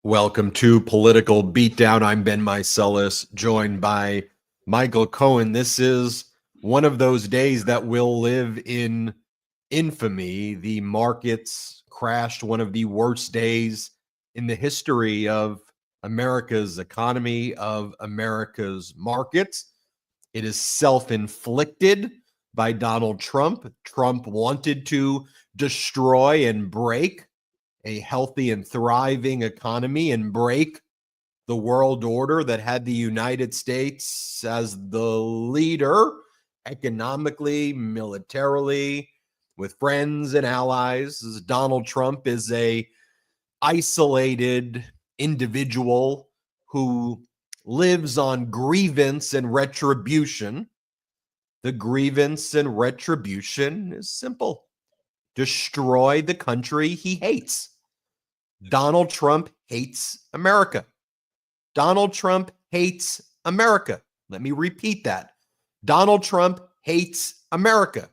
Welcome to Political Beatdown. I'm Ben Meiselas, joined by Michael Cohen. This is one of those days that will live in infamy. The markets crashed, one of the worst days in the history of America's economy, of America's markets. It is self-inflicted by Donald Trump. Trump wanted to destroy and break a healthy and thriving economy and break the world order that had the United States as the leader economically, militarily, with friends and allies. Donald Trump is a isolated individual who lives on grievance and retribution. The grievance and retribution is simple: destroy the country he hates. Donald Trump hates America. Donald Trump hates America. Let me repeat that. Donald Trump hates America.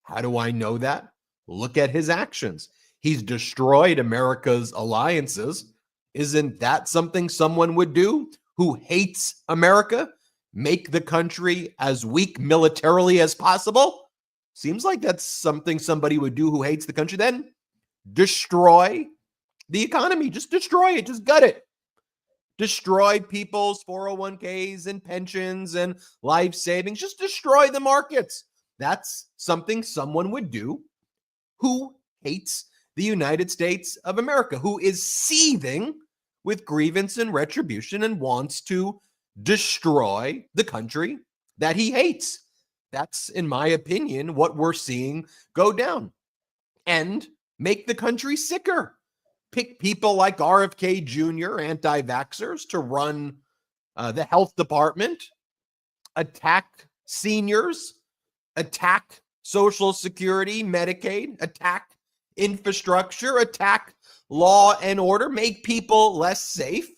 How do I know that? Look at his actions. He's destroyed America's alliances. Isn't that something someone would do who hates America? Make the country as weak militarily as possible? Seems like that's something somebody would do who hates the country. Then destroy the economy. Just destroy it. Just gut it. Destroy people's 401ks and pensions and life savings. Just destroy the markets. That's something someone would do who hates the United States of America, who is seething with grievance and retribution and wants to destroy the country that he hates. That's, in my opinion, what we're seeing go down. And make the country sicker. Pick people like RFK Jr., anti-vaxxers, to run the health department, attack seniors, attack Social Security, Medicaid, attack infrastructure, attack law and order, make people less safe.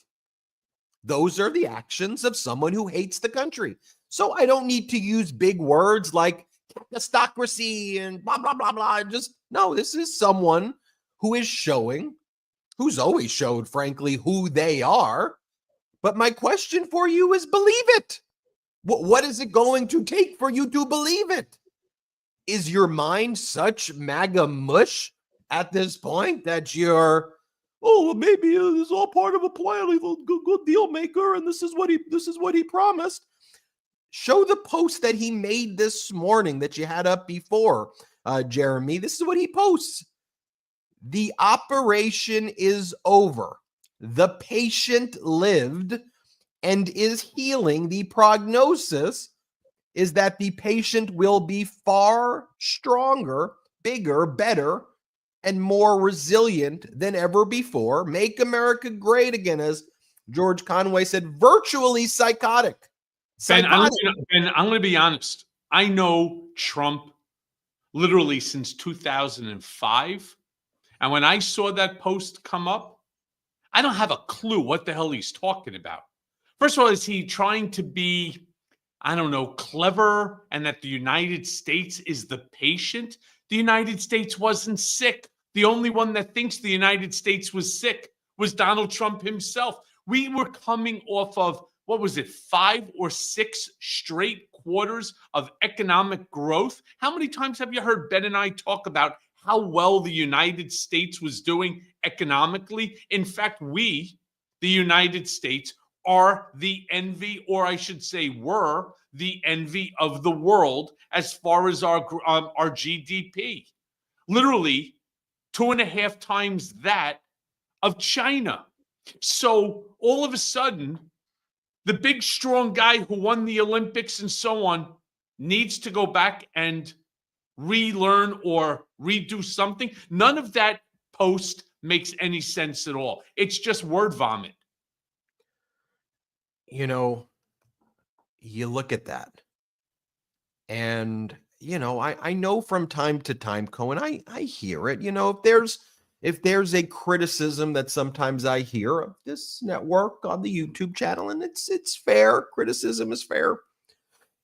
Those are the actions of someone who hates the country. So I don't need to use big words like capistocracy and blah, blah, blah, blah. Just, no, this is someone who is showing, who's always showed, frankly, who they are. But my question for you is, believe it. What is it going to take for you to believe it? Is your mind such MAGA mush at this point that you're, oh, well, maybe it's all part of a plan. He's a good deal maker, and this is what he promised. Show the post that he made this morning that you had up before, Jeremy. This is what he posts. The operation is over. The patient lived and is healing. The prognosis is that the patient will be far stronger, bigger, better, and more resilient than ever before. Make America great again, as George Conway said, virtually psychotic. Ben, I'm going to be honest. I know Trump literally since 2005. And when I saw that post come up, I don't have a clue what the hell he's talking about. First of all, is he trying to be, I don't know, clever, and that the United States is the patient? The United States wasn't sick. The only one that thinks the United States was sick was Donald Trump himself. We were coming off of, what was it, 5 or 6 straight quarters of economic growth? How many times have you heard Ben and I talk about how well the United States was doing economically? In fact, we, the United States, are the envy, or I should say were the envy of the world as far as our GDP. Literally 2.5 times that of China. So all of a sudden, the big, strong guy who won the Olympics and so on needs to go back and relearn or redo something. None of that post makes any sense at all. It's just word vomit. You know, you look at that, and, you know, I know from time to time, Cohen, I hear it. You know, if there's a criticism that sometimes I hear of this network on the YouTube channel, and it's fair. Criticism is fair.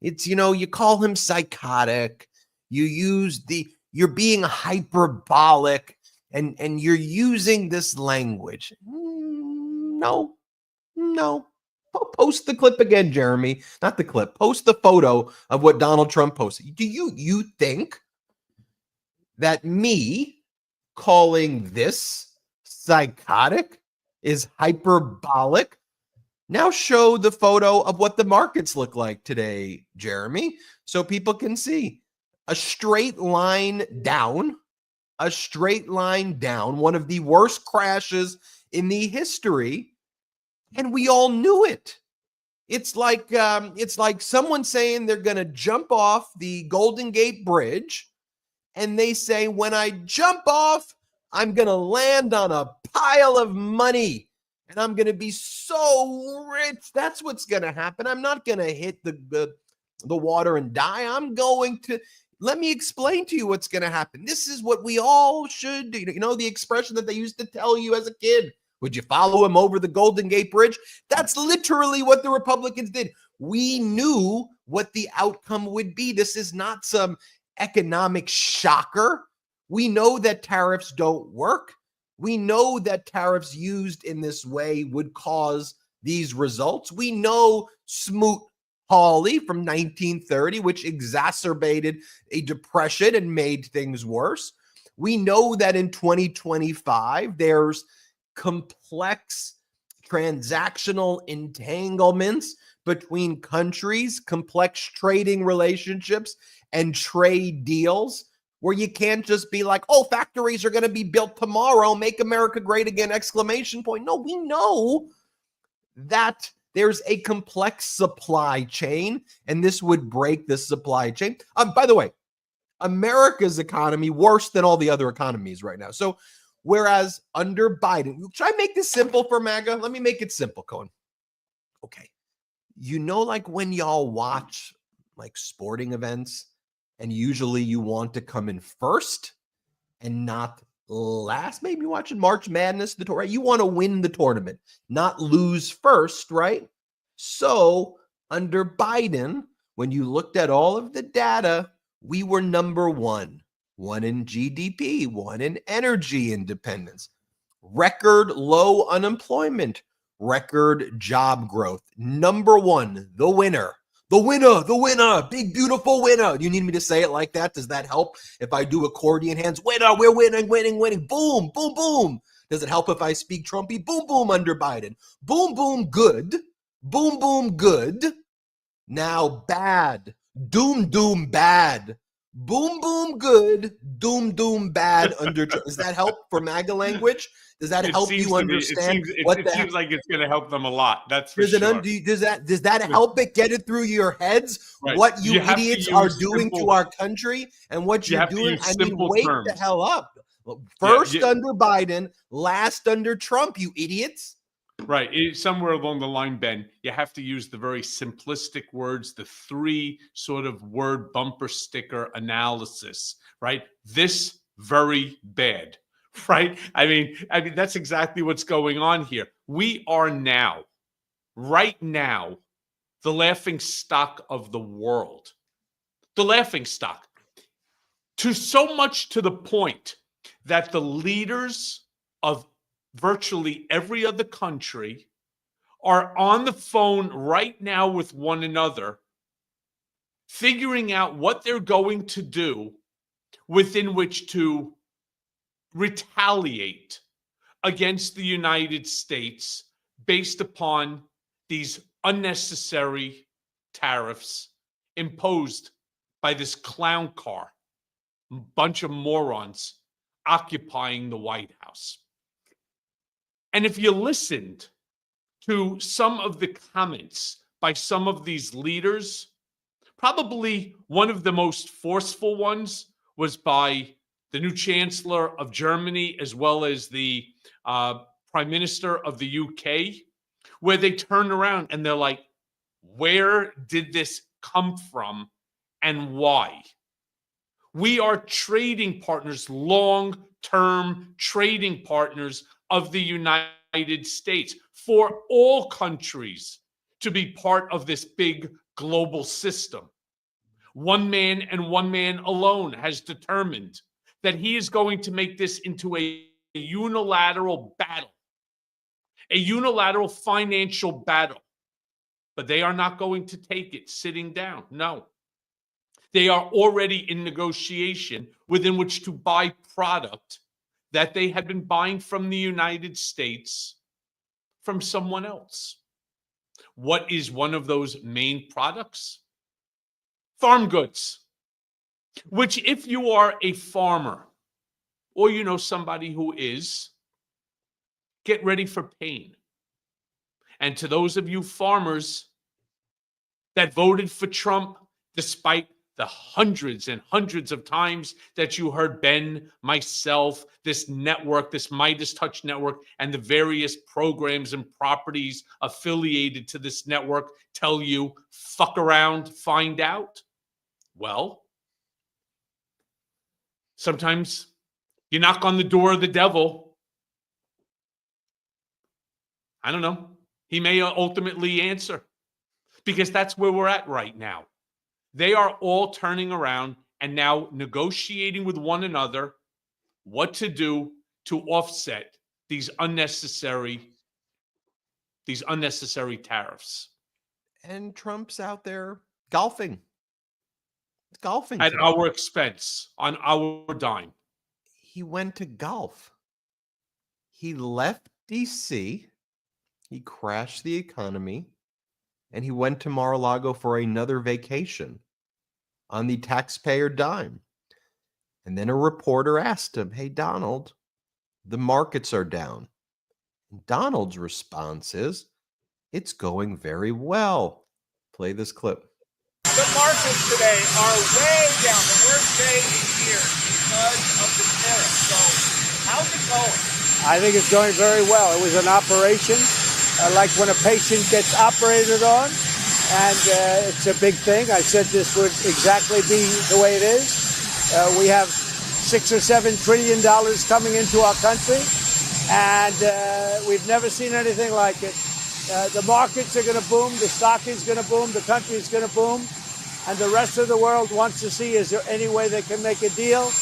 It's, you know, you call him psychotic. You're being hyperbolic, and you're using this language. no. Post the clip again, Jeremy. Not the clip. Post the photo of what Donald Trump posted. Do you think that me calling this psychotic is hyperbolic? Now show the photo of what the markets look like today, Jeremy, so people can see a straight line down, one of the worst crashes in the history, and we all knew it. It's like someone saying they're going to jump off the Golden Gate Bridge, and they say, when I jump off, I'm going to land on a pile of money, and I'm going to be so rich. That's what's going to happen. I'm not going to hit the water and die. I'm going to, let me explain to you what's going to happen. This is what we all should do. You know, the expression that they used to tell you as a kid. Would you follow him over the Golden Gate Bridge? That's literally what the Republicans did. We knew what the outcome would be. This is not some economic shocker. We know that tariffs don't work. We know that tariffs used in this way would cause these results. We know Smoot-Hawley from 1930, which exacerbated a depression and made things worse. We know that in 2025, there's complex transactional entanglements between countries, complex trading relationships, and trade deals where you can't just be like, oh, factories are going to be built tomorrow, make America great again, exclamation point. No, we know that there's a complex supply chain, and this would break the supply chain. By the way, America's economy worse than all the other economies right now. So whereas under Biden, should I make this simple for MAGA? Let me make it simple, Cohen. Okay. You know, like when y'all watch like sporting events, and usually you want to come in first and not last. Maybe you're watching March Madness, the tour, right? You want to win the tournament, not lose first, right? So under Biden, when you looked at all of the data, we were number one in GDP, one in energy independence, record low unemployment, record job growth, number one, the winner. The winner, big, beautiful winner. You need me to say it like that? Does that help if I do accordion hands? Winner, we're winning. Boom, boom, boom. Does it help if I speak Trumpy? Boom, boom under Biden. Boom, boom, good. Boom, boom, good. Now bad. Doom, doom, bad. Boom, boom, good. Doom, doom, bad under Trump. Does that help for MAGA language? Does that help you understand it seems like it's going to help them a lot. That's for sure. Does that help it get it through your heads? Right. What you idiots are doing to our country and what you're doing? I mean, wake the hell up. First under Biden, last under Trump, you idiots. Right. Somewhere along the line, Ben, you have to use the very simplistic words, the three sort of word bumper sticker analysis, right? This very bad. Right? I mean, that's exactly what's going on here. We are now, right now, the laughing stock of the world. The laughing stock. To so much to the point that the leaders of virtually every other country are on the phone right now with one another, figuring out what they're going to do within which to retaliate against the United States based upon these unnecessary tariffs imposed by this clown car, bunch of morons occupying the White House. And if you listened to some of the comments by some of these leaders, probably one of the most forceful ones was by the new chancellor of Germany, as well as the prime minister of the UK, where they turn around and they're like, where did this come from and why? We are trading partners, long-term trading partners of the United States, for all countries to be part of this big global system. One man and one man alone has determined that he is going to make this into a unilateral battle. a unilateral financial battle. But they are not going to take it sitting down. No. They are already in negotiation within which to buy product that they had been buying from the United States from someone else. What is one of those main products? Farm goods, which if you are a farmer or you know somebody who is, get ready for pain. And to those of you farmers that voted for Trump, despite the hundreds and hundreds of times that you heard Ben, myself, this network, this Midas Touch network, and the various programs and properties affiliated to this network tell you, fuck around, find out. Well, sometimes you knock on the door of the devil. I don't know. He may ultimately answer, because that's where we're at right now. They are all turning around and now negotiating with one another what to do to offset these unnecessary tariffs. And Trump's out there golfing. It's golfing at today. our expense, on our dime. He went to golf. He left DC. He crashed the economy. And he went to Mar-a-Lago for another vacation on the taxpayer dime. And then a reporter asked him, "Hey, Donald, the markets are down." And Donald's response is, "It's going very well." Play this clip. The markets today are way down, the worst day in years because of the tariffs. So how's it going? I think it's going very well. It was an operation, like when a patient gets operated on, and it's a big thing. I said this would exactly be the way it is. We have $6 or $7 trillion coming into our country, and we've never seen anything like it. The markets are going to boom, the stock is going to boom, the country is going to boom, and the rest of the world wants to see, is there any way they can make a deal?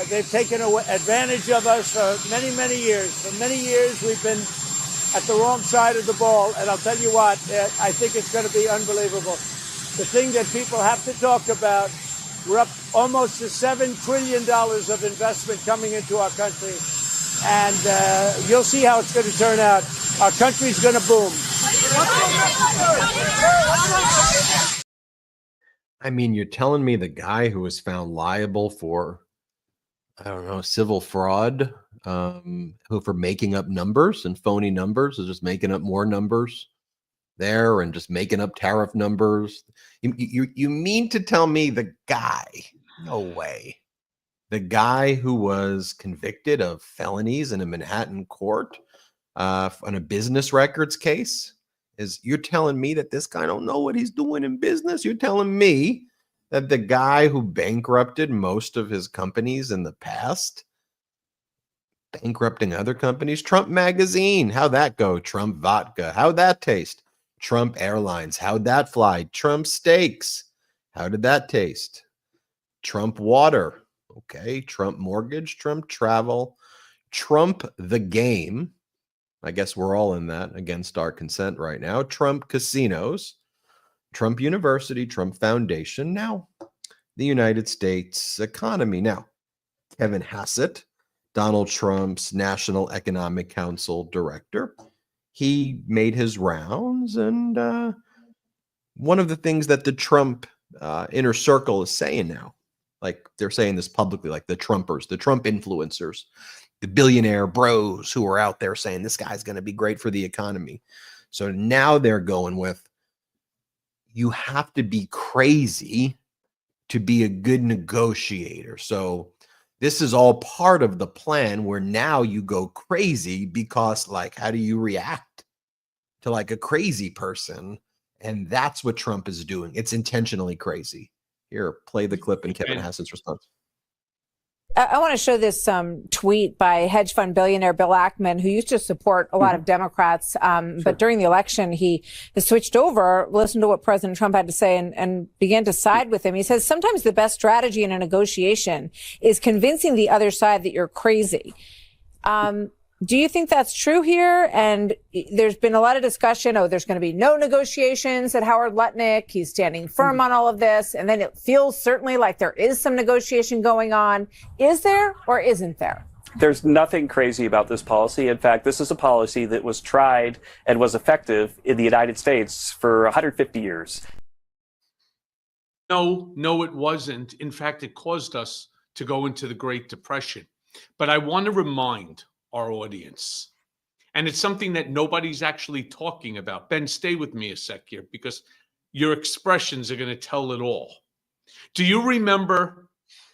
They've taken advantage of us for many, many years. For many years, we've been at the wrong side of the ball, and I'll tell you what, I think it's going to be unbelievable. The thing that people have to talk about, we're up almost to $7 trillion of investment coming into our country, and you'll see how it's going to turn out. Our country's going to boom. I mean, you're telling me the guy who was found liable for, I don't know, civil fraud, who for making up numbers and phony numbers, is just making up more numbers there and just making up tariff numbers. You mean to tell me the guy, no way, the guy who was convicted of felonies in a Manhattan court on a business records case, you're telling me that this guy don't know what he's doing in business? You're telling me that the guy who bankrupted most of his companies in the past, bankrupting other companies, Trump Magazine, how'd that go? Trump Vodka, how'd that taste? Trump Airlines, how'd that fly? Trump Steaks, how did that taste? Trump Water, okay. Trump Mortgage, Trump Travel, Trump the Game. I guess we're all in that against our consent right now. Trump Casinos, Trump University, Trump Foundation. Now, the United States economy. Now, Kevin Hassett, Donald Trump's National Economic Council director, he made his rounds, and one of the things that the Trump inner circle is saying now, like they're saying this publicly, like the Trumpers, the Trump influencers, the billionaire bros who are out there saying this guy's going to be great for the economy. So now they're going with, you have to be crazy to be a good negotiator. So this is all part of the plan where now you go crazy because, like, how do you react to like a crazy person? And that's what Trump is doing. It's intentionally crazy. Here, play the clip in Kevin Hassett's response. I want to show this tweet by hedge fund billionaire Bill Ackman, who used to support a lot of Democrats. But during the election, he has switched over, listened to what President Trump had to say, and began to side with him. He says, sometimes the best strategy in a negotiation is convincing the other side that you're crazy. Do you think that's true here? And there's been a lot of discussion. There's going to be no negotiations at Howard Lutnick. He's standing firm on all of this. And then it feels certainly like there is some negotiation going on. Is there or isn't there? There's nothing crazy about this policy. In fact, this is a policy that was tried and was effective in the United States for 150 years. No, it wasn't. In fact, it caused us to go into the Great Depression. But I want to remind our audience, and it's something that nobody's actually talking about. Ben, stay with me a sec here, because your expressions are going to tell it all. Do you remember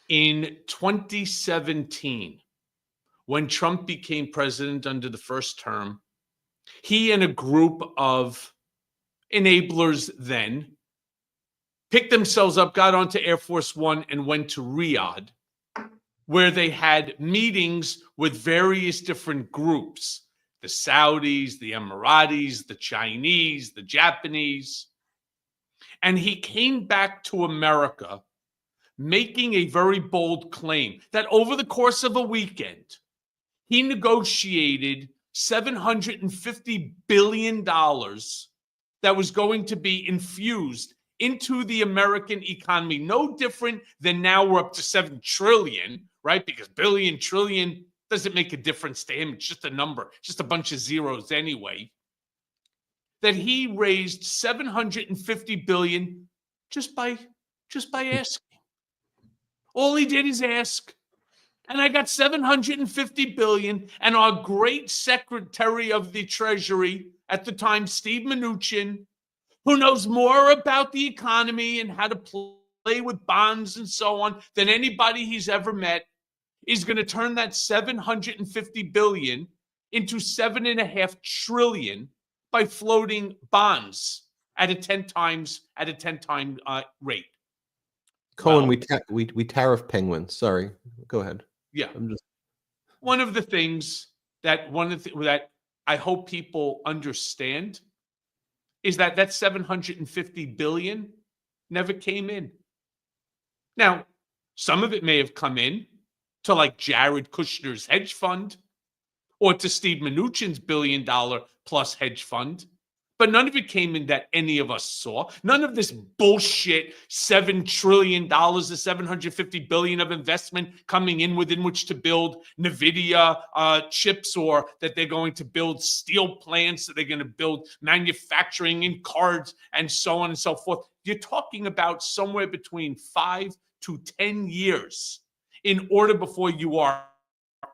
in 2017, when Trump became president under the first term, he and a group of enablers then picked themselves up, got onto Air Force One, and went to Riyadh, where they had meetings with various different groups, the Saudis, the Emiratis, the Chinese, the Japanese. And he came back to America making a very bold claim that over the course of a weekend, he negotiated $750 billion that was going to be infused into the American economy. No different than now we're up to 7 trillion, right? Because billion, trillion doesn't make a difference to him. It's just a number, just a bunch of zeros anyway. That he raised 750 billion just by asking. All he did is ask. And I got 750 billion, and our great Secretary of the Treasury at the time, Steve Mnuchin, who knows more about the economy and how to play with bonds and so on than anybody he's ever met, is going to turn that 750 billion into 7.5 trillion by floating bonds at a 10 times rate. Cohen, we tariff penguins. Sorry, go ahead. Yeah, one of the things that I hope people understand is that 750 billion never came in. Now, some of it may have come in to like Jared Kushner's hedge fund or to Steve Mnuchin's $1 billion plus hedge fund, but none of it came in that any of us saw. None of this bullshit $7 trillion, the 750 billion of investment coming in within which to build NVIDIA chips, or that they're going to build steel plants, that they're going to build manufacturing in cards and so on and so forth. You're talking about somewhere between 5 to 10 years in order before you are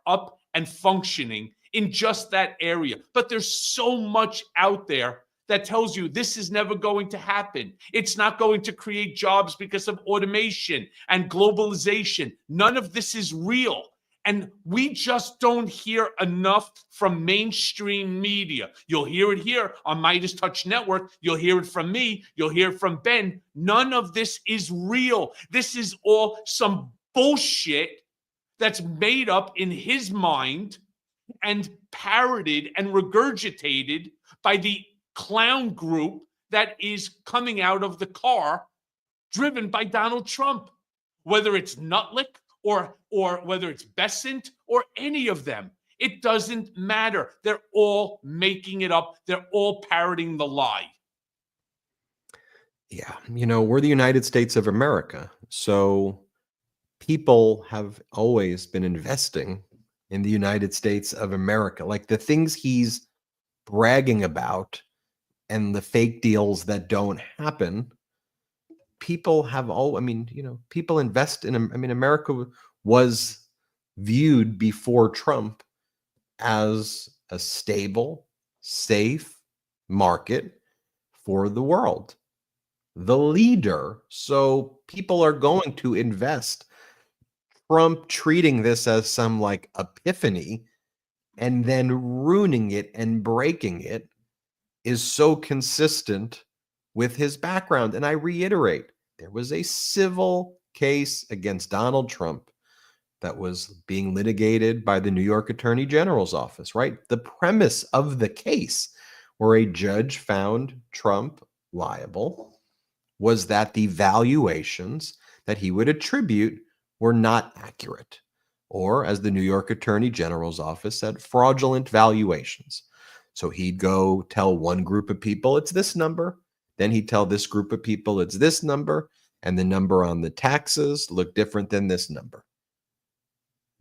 up and functioning in just that area. But there's so much out there that tells you this is never going to happen. It's not going to create jobs because of automation and globalization. None of this is real. And we just don't hear enough from mainstream media. You'll hear it here on Midas Touch Network. You'll hear it from me. You'll hear it from Ben. None of this is real. This is all some bullshit that's made up in his mind and parroted and regurgitated by the clown group that is coming out of the car driven by Donald Trump, whether it's Nutlick or whether it's Bessent or any of them. It doesn't matter. They're all making it up. They're all parroting the lie. Yeah, we're the United States of America. So people have always been investing in the United States of America. Like the things he's bragging about and the fake deals that don't happen, people have people invest in, America was viewed before Trump as a stable, safe market for the world, the leader. So people are going to invest. Trump treating this as some like epiphany and then ruining it and breaking it is so consistent with his background. And I reiterate, there was a civil case against Donald Trump that was being litigated by the New York Attorney General's office, right? The premise of the case, where a judge found Trump liable, was that the valuations that he would attribute were not accurate. or as the New York Attorney General's office said, fraudulent valuations. So he'd go tell one group of people it's this number, then he'd tell this group of people it's this number, and the number on the taxes looked different than this number.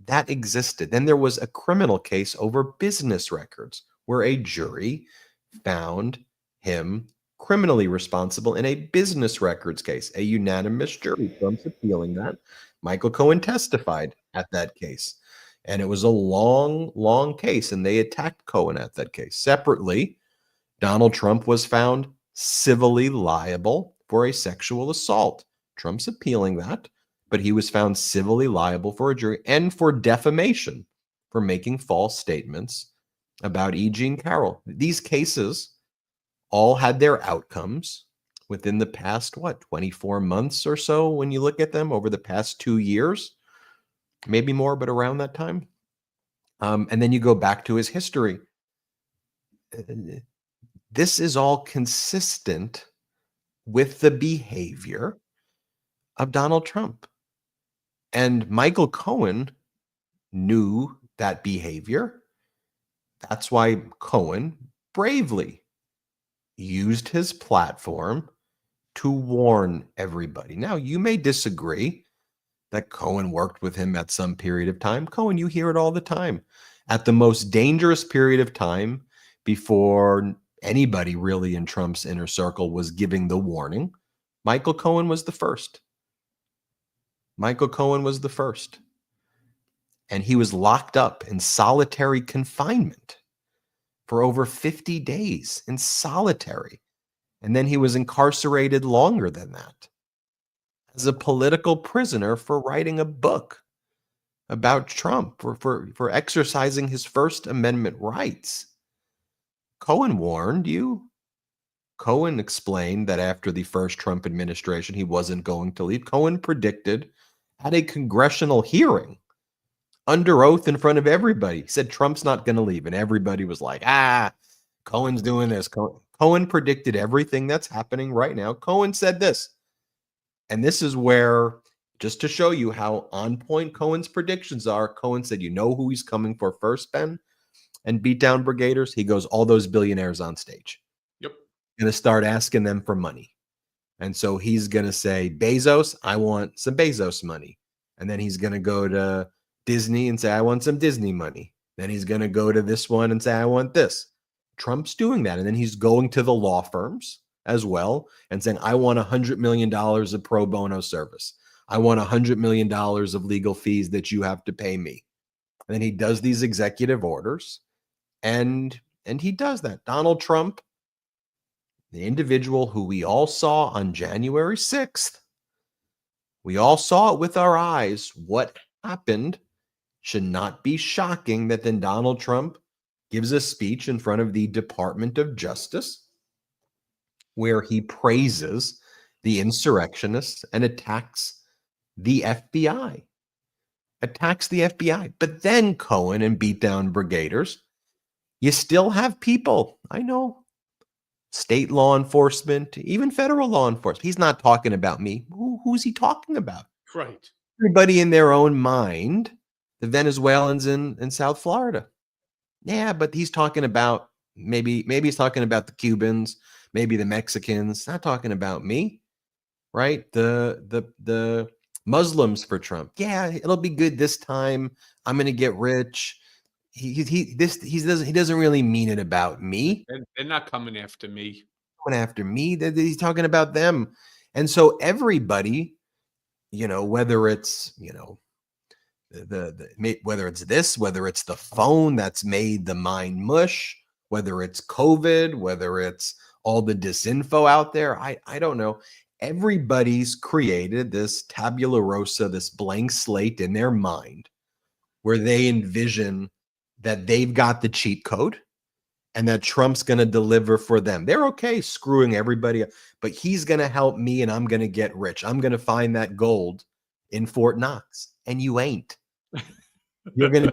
That existed. Then there was a criminal case over business records where a jury found him criminally responsible in a business records case, a unanimous jury. Trump's appealing that. Michael Cohen testified at that case. And it was a long, long case, and they attacked Cohen at that case. Separately, Donald Trump was found civilly liable for a sexual assault. Trump's appealing that, but he was found civilly liable for a jury and for defamation for making false statements about E. Jean Carroll. These cases all had their outcomes within the past, 24 months or so when you look at them over the past 2 years, maybe more, but around that time. And then you go back to his history. This is all consistent with the behavior of Donald Trump. And Michael Cohen knew that behavior. That's why Cohen bravely used his platform to warn everybody. Now, you may disagree that Cohen worked with him at some period of time. Cohen, you hear it all the time. At the most dangerous period of time, before anybody really in Trump's inner circle was giving the warning, Michael Cohen was the first. Michael Cohen was the first. And he was locked up in solitary confinement for over 50 days in solitary. And then he was incarcerated longer than that as a political prisoner for writing a book about Trump, for exercising his First Amendment rights. Cohen warned you. Cohen explained that after the first Trump administration, he wasn't going to leave. Cohen predicted at a congressional hearing under oath in front of everybody. He said Trump's not going to leave. And everybody was like, Cohen's doing this. Cohen predicted everything that's happening right now. Cohen said this. And this is where, just to show you how on point Cohen's predictions are, Cohen said, you know who he's coming for first, Ben? And Beatdown Brigaders? He goes, all those billionaires on stage. Yep. Going to start asking them for money. And so he's going to say, Bezos, I want some Bezos money. And then he's going to go to Disney and say, I want some Disney money. Then he's going to go to this one and say, I want this. Trump's doing that. And then he's going to the law firms as well and saying, I want $100 million of pro bono service. I want $100 million of legal fees that you have to pay me. And then he does these executive orders and he does that. Donald Trump, the individual who we all saw on January 6th, we all saw it with our eyes. What happened should not be shocking that then Donald Trump gives a speech in front of the Department of Justice where he praises the insurrectionists and attacks the FBI. But then Cohen and Beatdown Brigaders, you still have people, I know, state law enforcement, even federal law enforcement. He's not talking about me. Who's he talking about? Right. Everybody in their own mind, the Venezuelans in South Florida. Yeah, but he's talking about maybe he's talking about the Cubans, maybe the Mexicans. Not talking about me, right? The Muslims for Trump. Yeah, it'll be good this time. I'm going to get rich. He doesn't really mean it about me. They're not coming after me. Coming after me. He's talking about them. And so everybody, whether it's whether it's this, whether it's the phone that's made the mind mush, whether it's COVID, whether it's all the disinfo out there, I don't know. Everybody's created this tabula rasa, this blank slate in their mind where they envision that they've got the cheat code and that Trump's going to deliver for them. They're okay screwing everybody up, but he's going to help me and I'm going to get rich. I'm going to find that gold in Fort Knox. And you ain't. You're going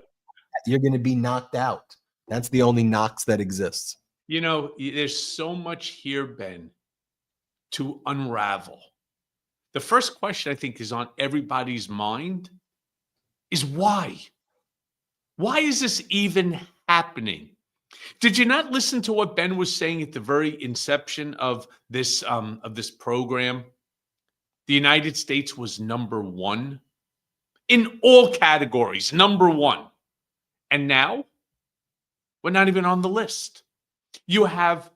to be knocked out. That's the only Knox that exists. There's so much here, Ben, to unravel. The first question I think is on everybody's mind. is why. Why is this even happening? Did you not listen to what Ben was saying at the very inception of this program? The United States was number one in all categories, number one. And now we're not even on the list. You have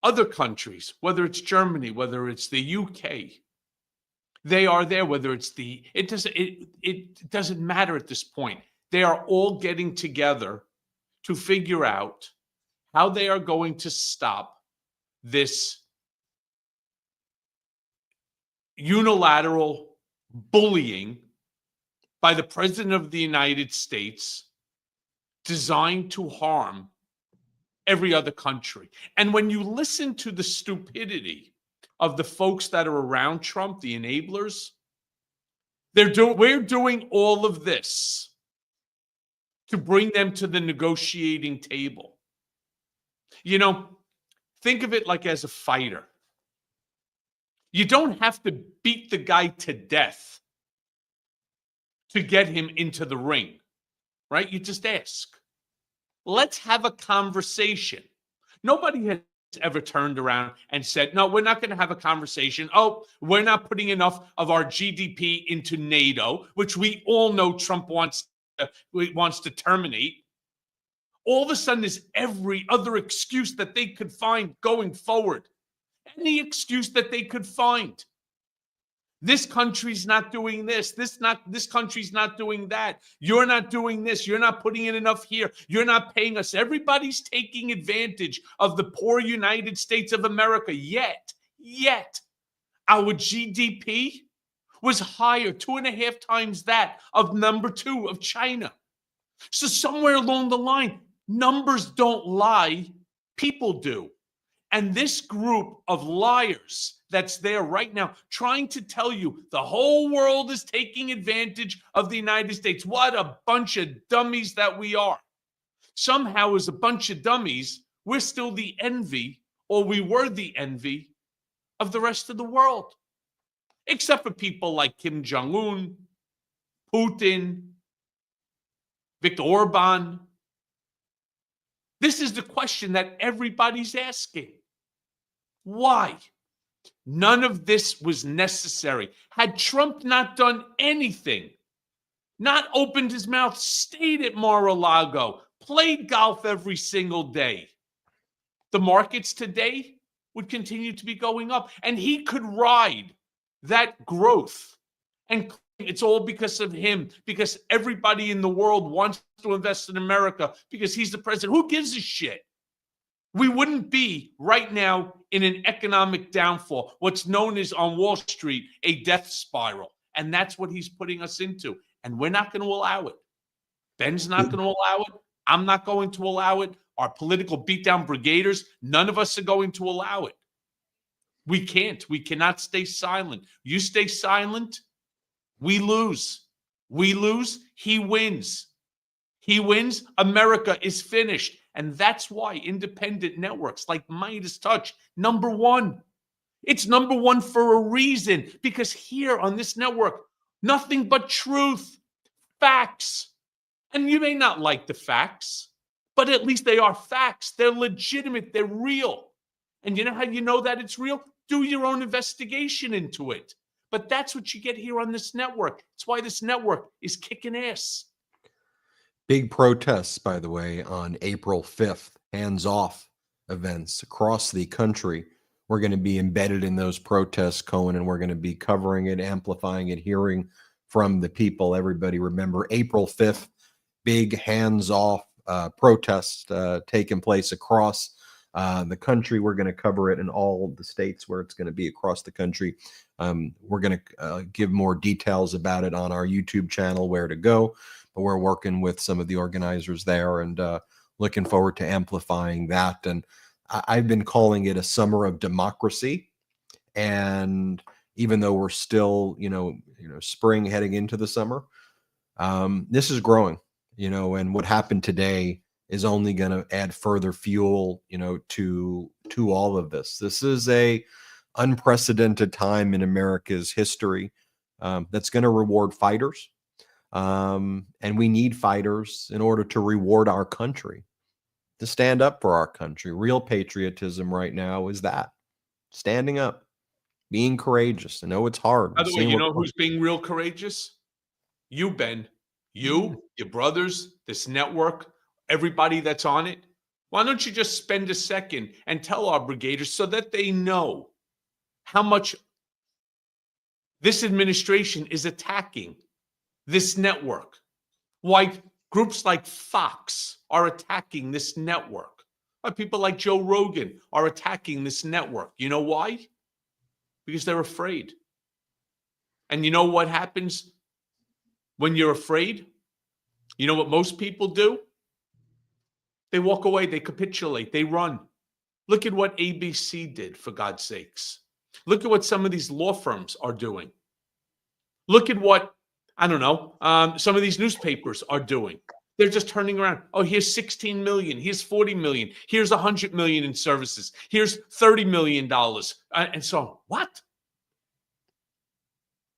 other countries, whether it's Germany, whether it's the UK, they are there, whether it's it doesn't matter at this point. They are all getting together to figure out how they are going to stop this unilateral bullying by the President of the United States designed to harm every other country. And when you listen to the stupidity of the folks that are around Trump, the enablers, we're doing all of this to bring them to the negotiating table. You know, think of it like as a fighter. You don't have to beat the guy to death to get him into the ring, right? You just ask. Let's have a conversation. Nobody has ever turned around and said, no, we're not going to have a conversation. Oh, we're not putting enough of our GDP into NATO, which we all know Trump wants to terminate. All of a sudden, there's every other excuse that they could find going forward. Any excuse that they could find. This country's not doing this. This country's not doing that. You're not doing this. You're not putting in enough here. You're not paying us. Everybody's taking advantage of the poor United States of America. Yet, our GDP was higher, 2.5 times that of number 2 of China. So somewhere along the line, numbers don't lie, people do. And this group of liars that's there right now trying to tell you the whole world is taking advantage of the United States. What a bunch of dummies that we are. Somehow, as a bunch of dummies, we're still the envy, or we were the envy of the rest of the world. Except for people like Kim Jong-un, Putin, Viktor Orban. This is the question that everybody's asking. Why? None of this was necessary. Had Trump not done anything, not opened his mouth, stayed at Mar-a-Lago, played golf every single day, the markets today would continue to be going up. And he could ride that growth. And it's all because of him, because everybody in the world wants to invest in America because he's the president. Who gives a shit? We wouldn't be right now in an economic downfall, what's known as on Wall Street, a death spiral. And that's what he's putting us into. And we're not going to allow it. Ben's not going to allow it. I'm not going to allow it. Our political beatdown brigaders, none of us are going to allow it. We can't. We cannot stay silent. You stay silent, we lose. We lose, he wins. He wins, America is finished. And that's why independent networks like Midas Touch, number one. It's number one for a reason, because here on this network, nothing but truth, facts. And you may not like the facts, but at least they are facts. They're legitimate. They're real. And you know how you know that it's real? Do your own investigation into it. But that's what you get here on this network. It's why this network is kicking ass. Big protests, by the way, on April 5th, hands-off events across the country. We're going to be embedded in those protests, Cohen, and we're going to be covering it, amplifying it, hearing from the people. Everybody remember April 5th, big hands-off protests taking place across the country. We're going to cover it in all the states where it's going to be across the country. We're going to give more details about it on our YouTube channel, Where to Go. But we're working with some of the organizers there and looking forward to amplifying that. And I've been calling it a summer of democracy. And even though we're still, spring heading into the summer, this is growing, and what happened today is only going to add further fuel, to all of this. This is a unprecedented time in America's history that's going to reward fighters. And we need fighters in order to reward our country, to stand up for our country. Real patriotism right now is that. Standing up, being courageous. I know it's hard. By the way, you know who's being real courageous? You, Ben. You, your brothers, this network, everybody that's on it. Why don't you just spend a second and tell our brigaders so that they know how much this administration is attacking this network? Why groups like Fox are attacking this network? Why people like Joe Rogan are attacking this network? You know why? Because they're afraid. And you know what happens when you're afraid? You know what most people do? They walk away, they capitulate, they run. Look at what ABC did, for God's sakes. Look at what some of these law firms are doing. Look at what, I don't know, some of these newspapers are doing. They're just turning around. Oh, here's 16 million. Here's 40 million. Here's 100 million in services. Here's $30 million. And so on. What?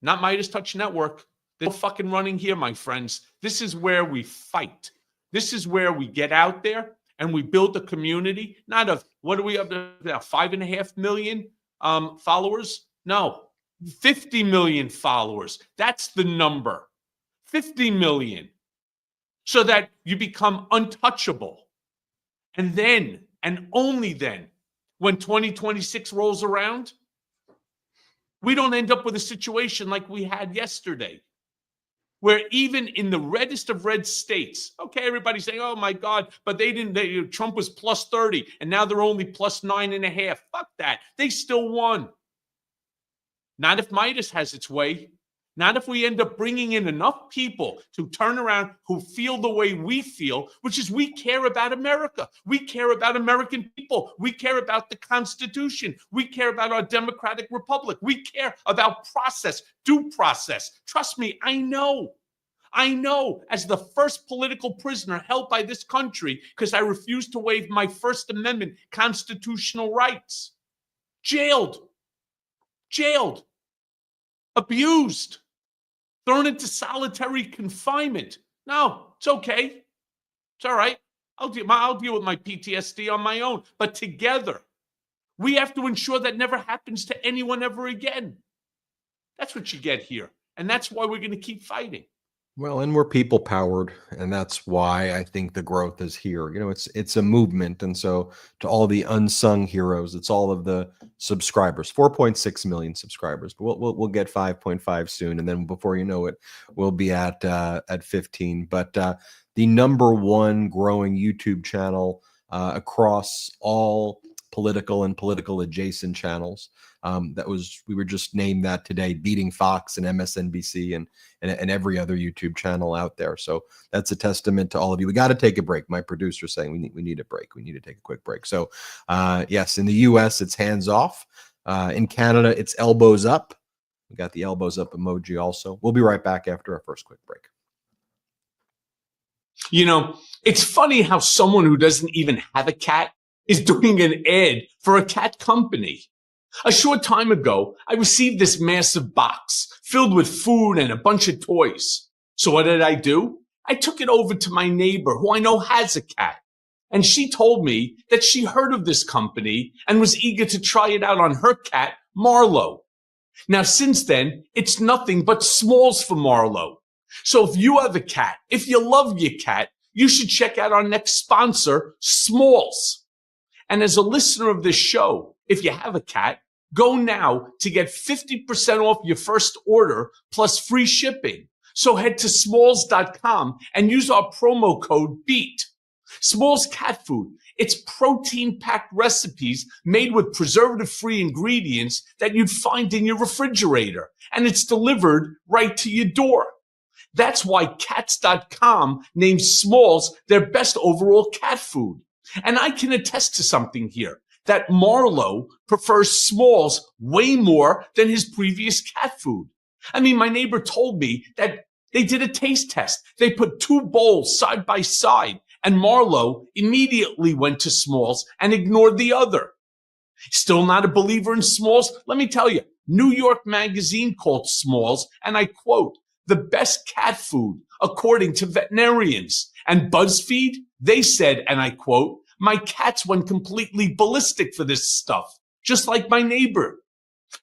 Not Midas Touch Network. They're no fucking running here, my friends. This is where we fight. This is where we get out there and we build a community, not of, what are we up to now, 5.5 million followers? No, 50 million followers. That's the number. 50 million. So that you become untouchable. And then, and only then, when 2026 rolls around, we don't end up with a situation like we had yesterday, where even in the reddest of red states, okay, everybody's saying, oh my God, but Trump was plus 30 and now they're only plus 9.5. Fuck that. They still won. Not if Midas has its way. Not if we end up bringing in enough people to turn around who feel the way we feel, which is we care about America. We care about American people. We care about the Constitution. We care about our democratic republic. We care about process, due process. Trust me, I know as the first political prisoner held by this country because I refused to waive my First Amendment constitutional rights. Jailed, abused, thrown into solitary confinement. No, it's okay. It's all right. I'll deal with my PTSD on my own. But together, we have to ensure that never happens to anyone ever again. That's what you get here. And that's why we're going to keep fighting. Well, and we're people powered, and that's why I think the growth is here. You know, it's a movement, and so to all the unsung heroes, it's all of the subscribers. 4.6 million subscribers, but we'll get 5.5 soon, and then before you know it, we'll be at 15. But the number one growing YouTube channel across all political and political adjacent channels. We were just named that today, beating Fox and MSNBC and every other YouTube channel out there. So that's a testament to all of you. We got to take a break. My producer's saying we need a break. We need to take a quick break. So yes, in the US, it's hands off. In Canada, it's elbows up. We got the elbows up emoji also. We'll be right back after our first quick break. You know, it's funny how someone who doesn't even have a cat is doing an ad for a cat company. A short time ago, I received this massive box filled with food and a bunch of toys. So what did I do? I took it over to my neighbor who I know has a cat. And she told me that she heard of this company and was eager to try it out on her cat, Marlo. Now, since then, it's nothing but smalls for Marlo. So if you have a cat, if you love your cat, you should check out our next sponsor, Smalls. And as a listener of this show, if you have a cat, go now to get 50% off your first order plus free shipping. So head to smalls.com and use our promo code BEAT. Smalls cat food. It's protein-packed recipes made with preservative-free ingredients that you'd find in your refrigerator. And it's delivered right to your door. That's why cats.com named Smalls their best overall cat food. And I can attest to something here, that Marlo prefers Smalls way more than his previous cat food. I mean, my neighbor told me that they did a taste test. They put two bowls side by side, and Marlo immediately went to Smalls and ignored the other. Still not a believer in Smalls? Let me tell you, New York Magazine called Smalls, and I quote, the best cat food, according to veterinarians. And BuzzFeed, they said, and I quote, "My cats went completely ballistic for this stuff, just like my neighbor."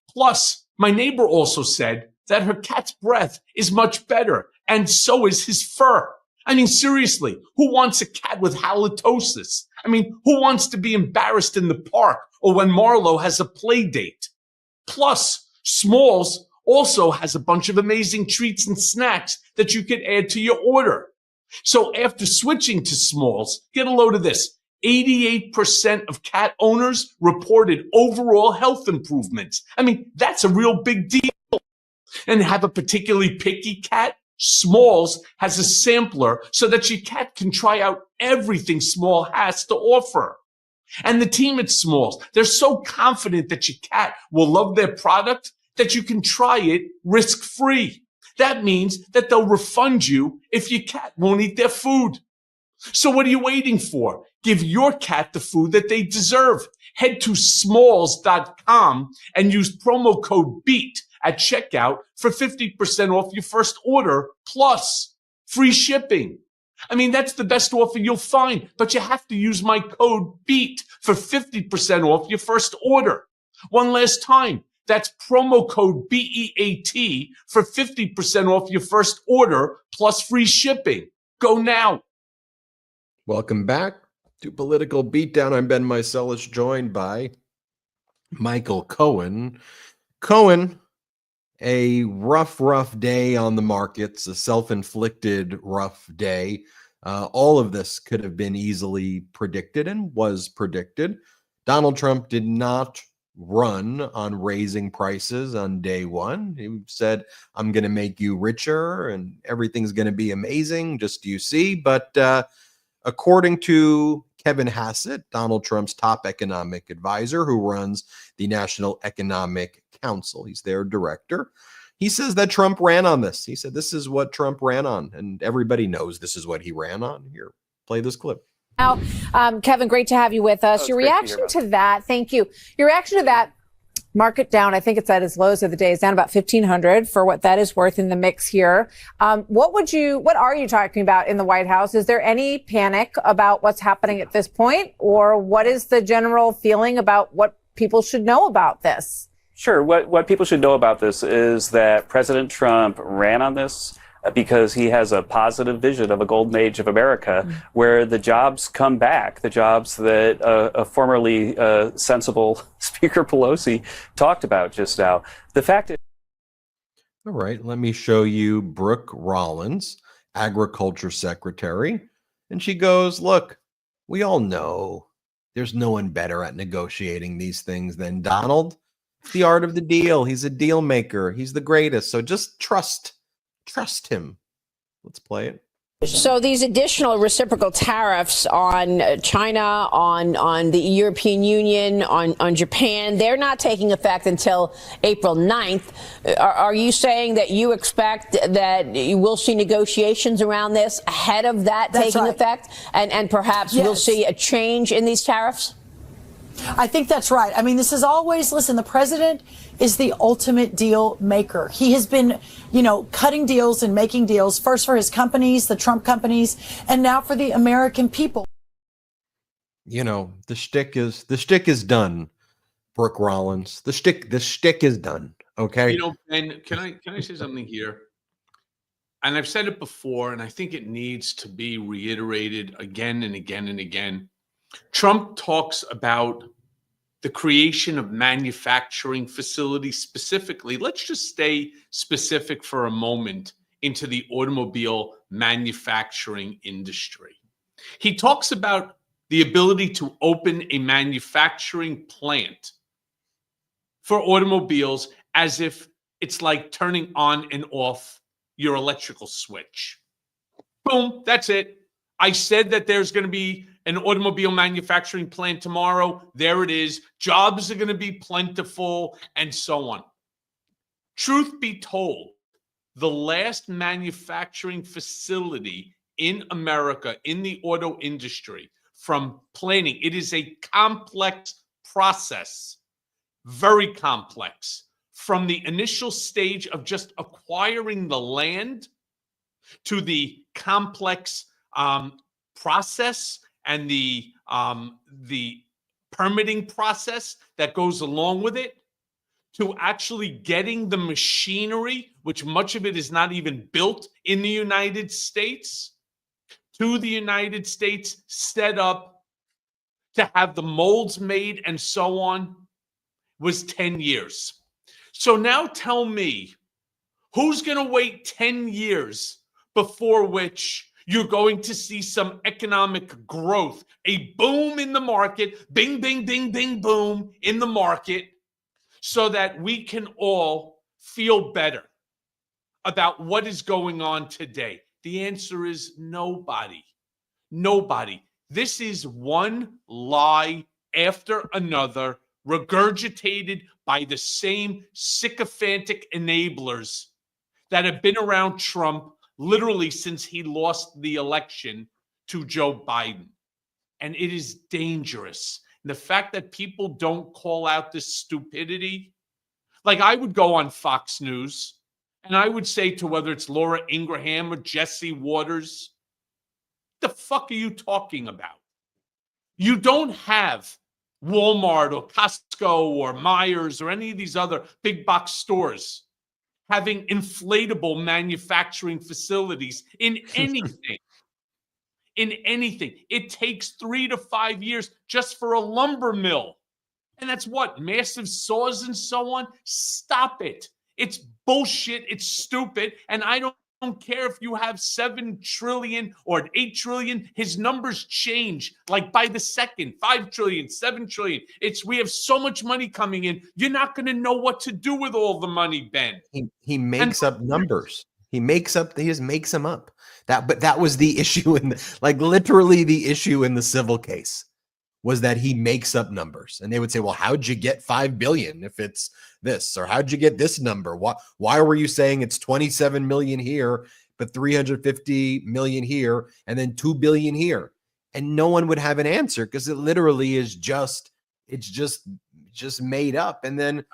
Plus, my neighbor also said that her cat's breath is much better, and so is his fur. I mean, seriously, who wants a cat with halitosis? I mean, who wants to be embarrassed in the park or when Marlo has a play date? Plus, Smalls also has a bunch of amazing treats and snacks that you can add to your order. So after switching to Smalls, get a load of this. 88% of cat owners reported overall health improvements. I mean, that's a real big deal. And have a particularly picky cat? Smalls has a sampler so that your cat can try out everything Small has to offer. And the team at Smalls, they're so confident that your cat will love their product that you can try it risk-free. That means that they'll refund you if your cat won't eat their food. So what are you waiting for? Give your cat the food that they deserve. Head to smalls.com and use promo code BEAT at checkout for 50% off your first order, plus free shipping. I mean, that's the best offer you'll find, but you have to use my code BEAT for 50% off your first order. One last time, that's promo code BEAT for 50% off your first order, plus free shipping. Go now. Welcome back to Political Beatdown. I'm Ben Meiselas, joined by Michael Cohen. Cohen, a rough day on the markets, a self-inflicted rough day. All of this could have been easily predicted and was predicted. Donald Trump did not run on raising prices on day one. He said, "I'm going to make you richer and everything's going to be amazing, just you see." But according to Kevin Hassett, Donald Trump's top economic advisor, who runs the National Economic Council, he's their director, he says that Trump ran on this. He said this is what Trump ran on, and everybody knows this is what he ran on. Here, play this clip. Now, Kevin, great to have you with us. Your reaction to that, thank you. Your reaction to that, market down, I think it's at its lows of the day, is down about 1,500 for what that is worth in the mix here. What are you talking about in the White House? Is there any panic about what's happening at this point? Or what is the general feeling about what people should know about this? Sure. What people should know about this is that President Trump ran on this because he has a positive vision of a golden age of America where the jobs come back, the jobs that a formerly sensible Speaker Pelosi talked about just now. The fact is... All right, let me show you Brooke Rollins, Agriculture Secretary. And she goes, look, we all know there's no one better at negotiating these things than Donald. It's the art of the deal. He's a deal maker. He's the greatest. So just trust him. Let's play it. So these additional reciprocal tariffs on China, on the European Union, on Japan, they're not taking effect until April 9th. Are you saying that you expect that you will see negotiations around this ahead of that taking effect? And perhaps we'll see a change in these tariffs? I think that's right. I mean, this is always, listen, the president is the ultimate deal maker. He has been, cutting deals and making deals, first for his companies, the Trump companies, and now for the American people. The shtick is done, Brooke Rollins. The shtick is done. Okay. Ben, can I say something here? And I've said it before, and I think it needs to be reiterated again and again and again. Trump talks about the creation of manufacturing facilities specifically. Let's just stay specific for a moment into the automobile manufacturing industry. He talks about the ability to open a manufacturing plant for automobiles as if it's like turning on and off your electrical switch. Boom, that's it. I said that there's going to be an automobile manufacturing plant tomorrow. There it is. Jobs are going to be plentiful and so on. Truth be told, the last manufacturing facility in America in the auto industry from planning, it is a complex process, very complex, from the initial stage of just acquiring the land to the complex process and the permitting process that goes along with it, to actually getting the machinery, which much of it is not even built in the United States, to the United States, set up to have the molds made and so on, was 10 years. So now tell me, who's going to wait 10 years before which you're going to see some economic growth, a boom in the market, bing, bing, bing, bing, boom in the market, so that we can all feel better about what is going on today? The answer is nobody. Nobody. This is one lie after another, regurgitated by the same sycophantic enablers that have been around Trump literally since he lost the election to Joe Biden. And it is dangerous. The fact that people don't call out this stupidity, like I would go on Fox News and I would say to whether it's Laura Ingraham or Jesse Waters, the fuck are you talking about? You don't have Walmart or Costco or Myers or any of these other big box stores having inflatable manufacturing facilities in anything. In anything. It takes 3 to 5 years just for a lumber mill. And that's what? Massive saws and so on? Stop it. It's bullshit. It's stupid. And I don't care if you have 7 trillion or 8 trillion. His numbers change like by the second. 5 trillion, 7 trillion. We have so much money coming in. You're not going to know what to do with all the money, Ben. He makes up numbers. He just makes them up. But that was the issue literally the issue in the civil case was that he makes up numbers. And they would say, well, how'd you get 5 billion if it's this? Or how'd you get this number? Why were you saying it's 27 million here, but 350 million here, and then 2 billion here? And no one would have an answer because it literally is just made up. And then,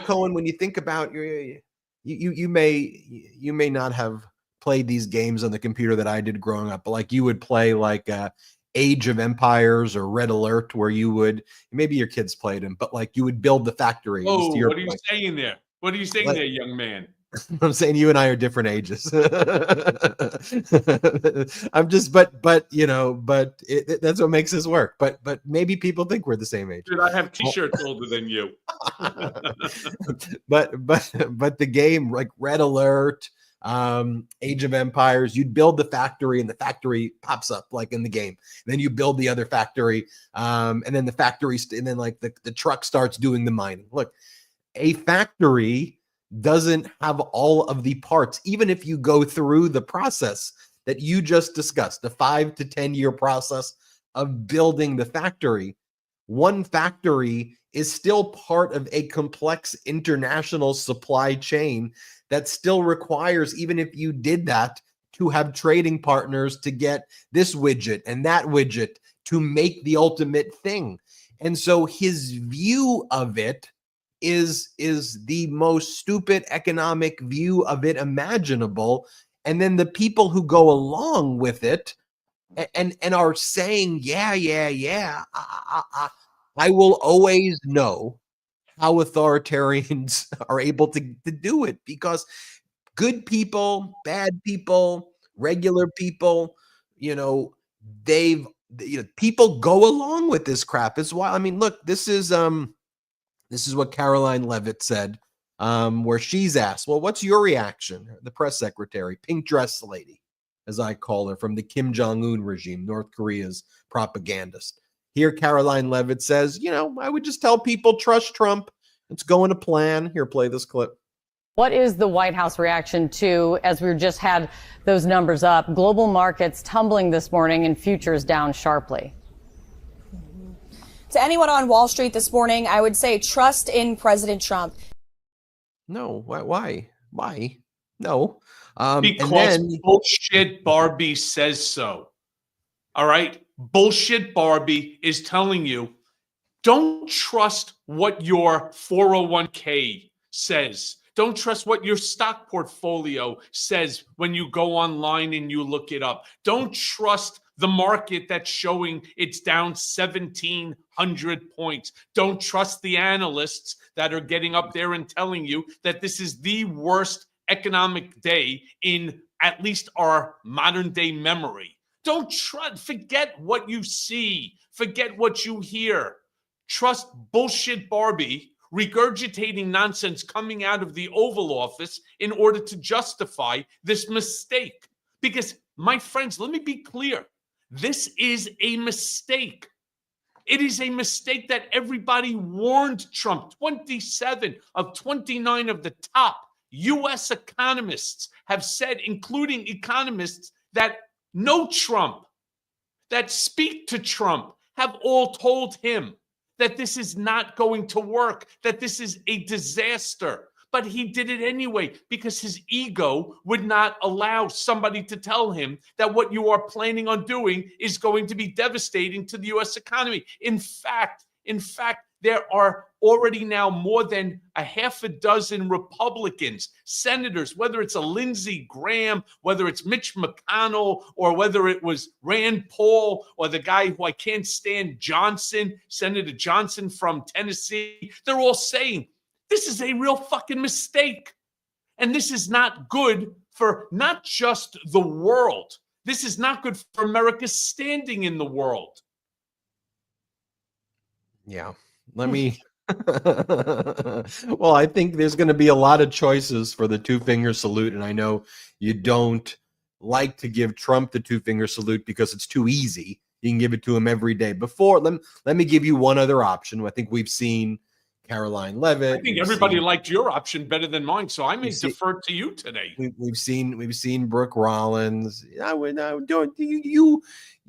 Cohen, when you think about you may not have played these games on the computer that I did growing up, but like you would play Age of Empires or Red Alert, where you would, maybe your kids played them, but like you would build the factory. Oh, what are you saying there? What are you saying there, young man? I'm saying you and I are different ages. I'm just, but that's what makes this work. But maybe people think we're the same age. Dude, I have T-shirts older than you. but the game like Red Alert, Age of Empires, you'd build the factory and the factory pops up like in the game. Then you build the other factory, and then the factory, and then like the truck starts doing the mining. Look, a factory doesn't have all of the parts, even if you go through the process that you just discussed, the 5 to 10 year process of building the factory. One factory is still part of a complex international supply chain that still requires, even if you did that, to have trading partners to get this widget and that widget to make the ultimate thing. And so his view of it is the most stupid economic view of it imaginable. And then the people who go along with it and are saying, yeah, I will always know how authoritarians are able to do it, because good people, bad people, regular people, people go along with this crap as well. I mean, look, this is what Caroline Leavitt said, where she's asked, well, what's your reaction? The press secretary, pink dress lady, as I call her, from the Kim Jong-un regime, North Korea's propagandist. Here, Caroline Leavitt says, I would just tell people, trust Trump. It's going to plan. Here, play this clip. What is the White House reaction to, as we just had those numbers up, global markets tumbling this morning and futures down sharply? To anyone on Wall Street this morning, I would say trust in President Trump. No, why? No. Because bullshit Barbie says so. All right? Bullshit Barbie is telling you, don't trust what your 401k says. Don't trust what your stock portfolio says when you go online and you look it up. Don't trust the market that's showing it's down 1,700 points. Don't trust the analysts that are getting up there and telling you that this is the worst economic day in at least our modern day memory. Don't trust, forget what you see, forget what you hear. Trust bullshit Barbie regurgitating nonsense coming out of the Oval Office in order to justify this mistake. Because, my friends, let me be clear. This is a mistake. It is a mistake that everybody warned Trump. 27 of 29 of the top U.S. economists have said, including economists that know Trump, that speak to Trump, have all told him that this is not going to work, that this is a disaster. But he did it anyway because his ego would not allow somebody to tell him that what you are planning on doing is going to be devastating to the U.S. economy. In fact, there are already now more than a half a dozen Republicans, senators, whether it's a Lindsey Graham, whether it's Mitch McConnell, or whether it was Rand Paul, or the guy who I can't stand, Johnson, Senator Johnson from Tennessee. They're all saying, this is a real fucking mistake. And this is not good for not just the world. This is not good for America's standing in the world. Yeah. Let me. Well, I think there's going to be a lot of choices for the two-finger salute. And I know you don't like to give Trump the two-finger salute because it's too easy. You can give it to him every day. Let me give you one other option. I think we've seen Caroline Levitt. I think everybody liked your option better than mine, so I may defer to you today. We've seen Brooke Rollins.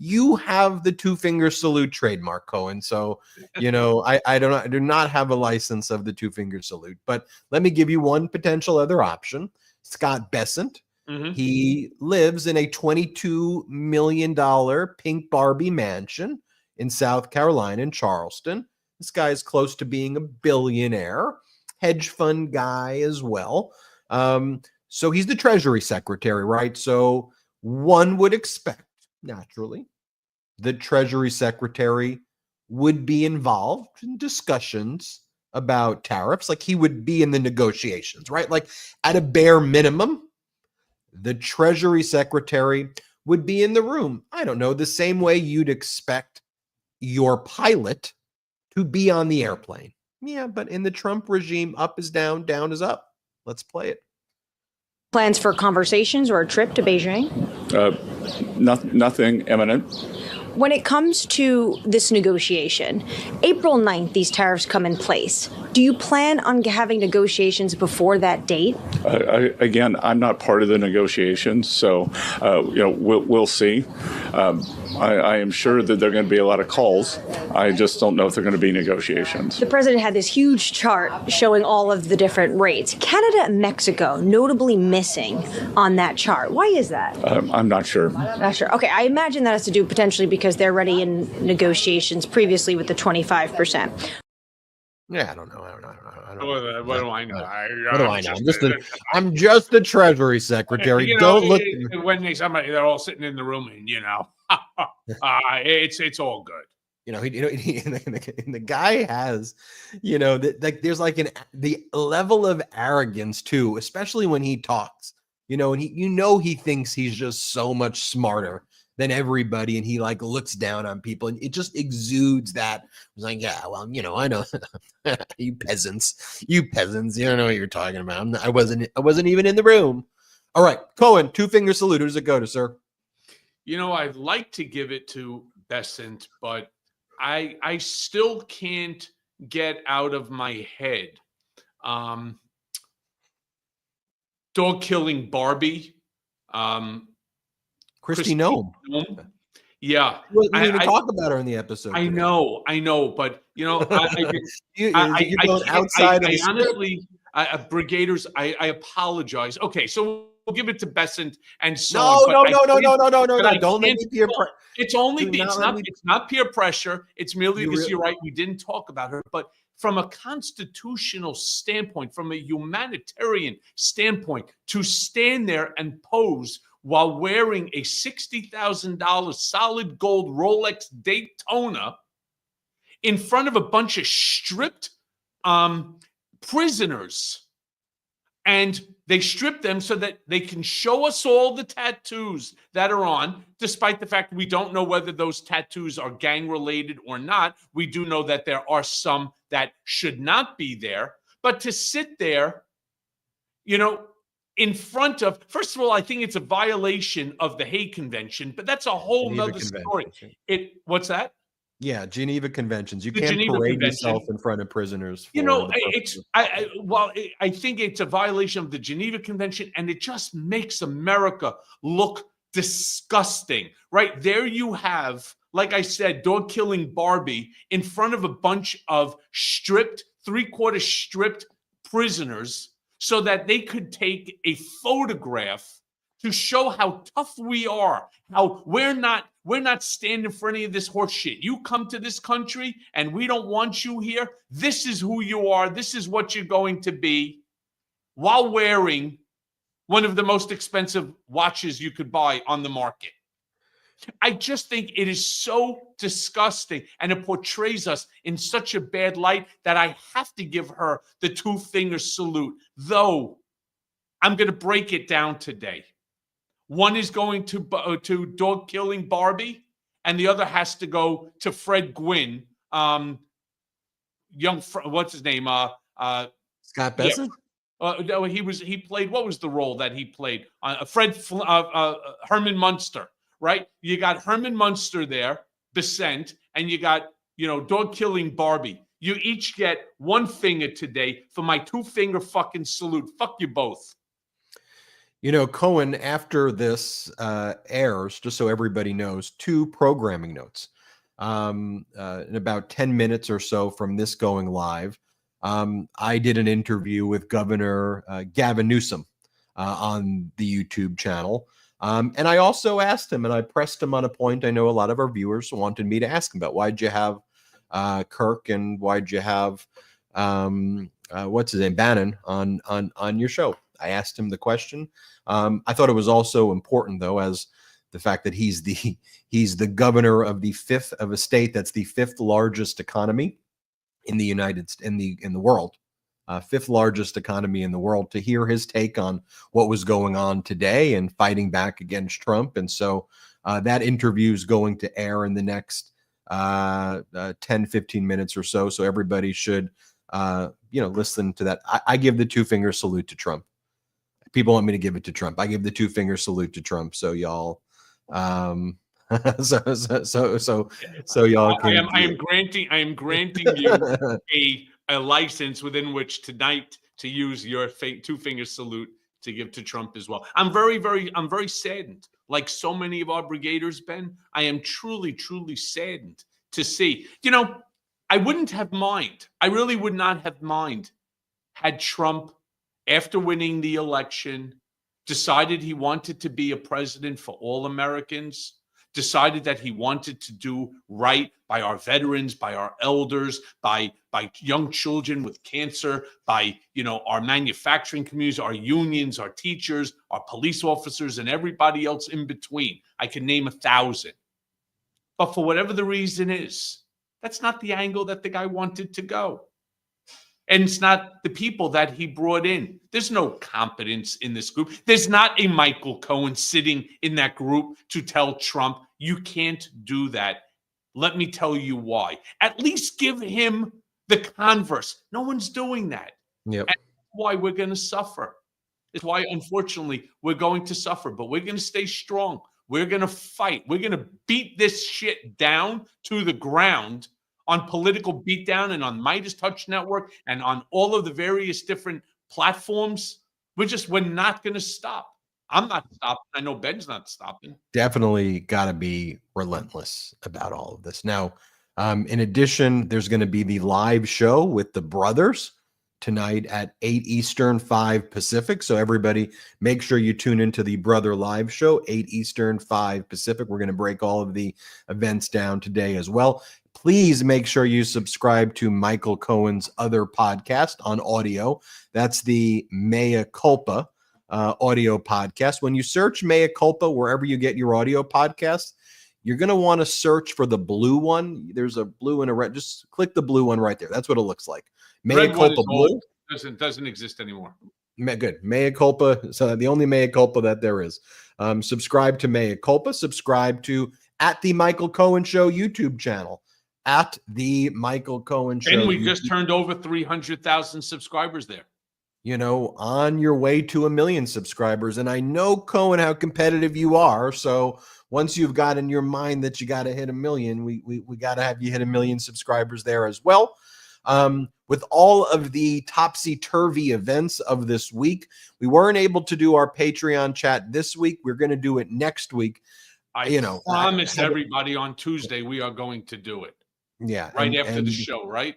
You have the two-finger salute trademark, Cohen. So I do not have a license of the two-finger salute. But let me give you one potential other option. Scott Bessent. Mm-hmm. He lives in a $22 million pink Barbie mansion in South Carolina in Charleston. This guy is close to being a billionaire, hedge fund guy as well. So he's the Treasury Secretary, right? So one would expect, naturally, the Treasury Secretary would be involved in discussions about tariffs. Like he would be in the negotiations, right? Like at a bare minimum, the Treasury Secretary would be in the room. I don't know, the same way you'd expect your pilot to be on the airplane. Yeah, but in the Trump regime, up is down, down is up. Let's play it. Plans for conversations or a trip to Beijing? Nothing imminent. When it comes to this negotiation, April 9th, these tariffs come in place. Do you plan on having negotiations before that date? Again, I'm not part of the negotiations, so we'll see. I am sure that there are going to be a lot of calls. I just don't know if there are going to be negotiations. The president had this huge chart showing all of the different rates. Canada and Mexico notably missing on that chart. Why is that? I'm not sure. Not sure. Okay, I imagine that has to do potentially because they're already in negotiations previously with the 25%. Yeah, I don't know. What do I know? What do I know? I'm just the Treasury Secretary. Don't look. When they're all sitting in the room, and it's all good. The guy has, there's like the level of arrogance too, especially when he talks. And he thinks he's just so much smarter than everybody, and he like looks down on people, and it just exudes that. It's like, yeah, well, I know you peasants, you don't know what you're talking about. I wasn't even in the room. All right, Cohen, two-finger salute. Who does it go to, sir? I'd like to give it to Bessent, but I still can't get out of my head. Dog killing Barbie. Christy Nome. Yeah. We didn't even talk about her in the episode. I know, but you're going outside. I honestly, Brigaders, I apologize. Okay, so give it to Besant and so No, on. no, But no, I no, can't- no, no, no, no, but no. I Don't let can't- me peer pressure. It's only Do not it's let not me- it's not peer pressure. It's merely You because re- you're right. We didn't talk about her, but from a constitutional standpoint, from a humanitarian standpoint, to stand there and pose while wearing a $60,000 solid gold Rolex Daytona in front of a bunch of stripped prisoners. And they strip them so that they can show us all the tattoos that are on, despite the fact we don't know whether those tattoos are gang related or not. We do know that there are some that should not be there. But to sit there, in front of, first of all, I think it's a violation of the Hague Convention, but that's a whole Geneva nother story. Conventions, What's that? Yeah, Geneva Conventions. You The can't Geneva parade Convention. yourself in front of prisoners. For I think it's a violation of the Geneva Convention, and it just makes America look disgusting, right? There you have, like I said, dog killing Barbie in front of a bunch of stripped, three-quarter stripped prisoners so that they could take a photograph to show how tough we are, how we're not standing for any of this horse shit. You come to this country and we don't want you here. This is who you are. This is what you're going to be, while wearing one of the most expensive watches you could buy on the market. I just think it is so disgusting, and it portrays us in such a bad light that I have to give her the two-finger salute, though I'm going to break it down today. One is going to dog killing Barbie, and the other has to go to Fred Gwynn. What's his name? Scott Besant? No, he played, what was the role that he played? Herman Munster, right? You got Herman Munster there, Besant, and you got, dog killing Barbie. You each get one finger today for my two-finger fucking salute. Fuck you both. Cohen, after this airs, just so everybody knows, 2 programming notes. In about 10 minutes or so from this going live, I did an interview with Governor Gavin Newsom on the YouTube channel. And I also asked him, and I pressed him on a point I know a lot of our viewers wanted me to ask him about. Why'd you have Kirk, and why'd you have, what's his name, Bannon on your show? I asked him the question. I thought it was also important, though, as the fact that he's the governor of the fifth of a state that's the 5th largest economy in the in the world, 5th largest economy in the world. To hear his take on what was going on today and fighting back against Trump, and so that interview is going to air in the next 10-15 minutes or so. So everybody should listen to that. I give the two-finger salute to Trump. People want me to give it to Trump. I give the two-finger salute to Trump. So y'all, so y'all can. I am granting you a license within which tonight to use your two-finger salute to give to Trump as well. I'm very saddened. Like so many of our brigaders, Ben, I am truly, truly saddened to see. I wouldn't have mind. I really would not have mind had Trump, after winning the election, decided he wanted to be a president for all Americans, decided that he wanted to do right by our veterans, by our elders, by young children with cancer, by our manufacturing communities, our unions, our teachers, our police officers, and everybody else in between. I can name 1,000. But for whatever the reason is, that's not the angle that the guy wanted to go. And it's not the people that he brought in. There's no competence in this group. There's not a Michael Cohen sitting in that group to tell Trump, you can't do that. Let me tell you why. At least give him the converse. No one's doing that. Yep. And that's why we're going to suffer. It's why, unfortunately, we're going to suffer. But we're going to stay strong. We're going to fight. We're going to beat this shit down to the ground on Political Beatdown and on Midas Touch Network and on all of the various different platforms. We're not going to stop. I'm not stopping. I know Ben's not stopping. Definitely got to be relentless about all of this. Now, in addition, there's going to be the live show with the brothers tonight at 8 Eastern, 5 Pacific. So everybody, make sure you tune into the Brother Live show, 8 Eastern, 5 Pacific. We're going to break all of the events down today as well. Please make sure you subscribe to Michael Cohen's other podcast on audio. That's the Mea Culpa audio podcast. When you search Mea Culpa wherever you get your audio podcasts, you're going to want to search for the blue one. There's a blue and a red. Just click the blue one right there. That's what it looks like. Mea Red one Culpa is blue. old. Doesn't exist anymore. Good. Mea Culpa. So the only Mea Culpa that there is. Subscribe to Mea Culpa. Subscribe to at the Michael Cohen Show YouTube channel. At the Michael Cohen Show. And we just turned over 300,000 subscribers there. You know, on your way to 1 million subscribers. And I know, Cohen, how competitive you are. So once you've got in your mind that you got to hit 1 million, we got to have you hit 1 million subscribers there as well. With all of the topsy-turvy events of this week, we weren't able to do our Patreon chat this week. We're going to do it next week. I promised everybody on Tuesday we are going to do it. Yeah. Right after the show, right?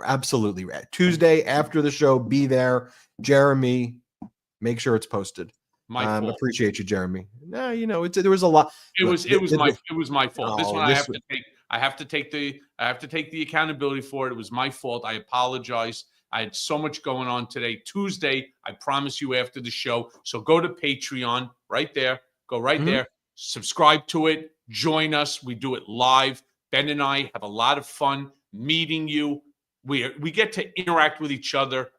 Absolutely. Tuesday after the show, be there. Jeremy, make sure it's posted. My fault. Appreciate you, Jeremy. No, you know, there was a lot. It was my fault. This one I have to take the accountability for it. It was my fault. I apologize. I had so much going on today. Tuesday, I promise you after the show. So go to Patreon right there. Go right there. Subscribe to it. Join us. We do it live. Ben and I have a lot of fun meeting you. We get to interact with each other,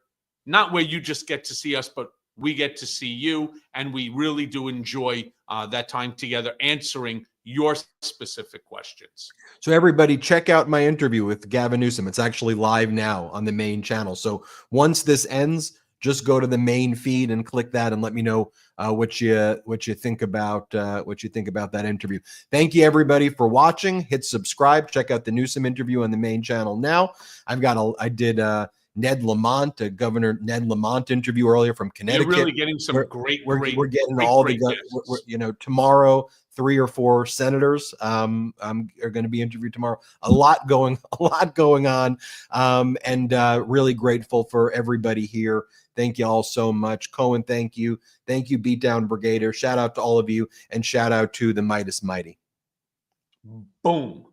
not where you just get to see us, but we get to see you, and we really do enjoy that time together answering your specific questions. So everybody, check out my interview with Gavin Newsom. It's actually live now on the main channel. So once this ends, just go to the main feed and click that and let me know what you think about that interview. Thank you everybody for watching. Hit subscribe. Check out the Newsom interview on the main channel now. I did Ned Lamont, Governor Ned Lamont interview earlier from Connecticut. You're really getting some great tomorrow 3 or 4 senators are going to be interviewed tomorrow. A lot going on, and really grateful for everybody here. Thank you all so much. Cohen, thank you. Thank you, Beatdown Brigader. Shout out to all of you, and shout out to the Midas Mighty. Boom.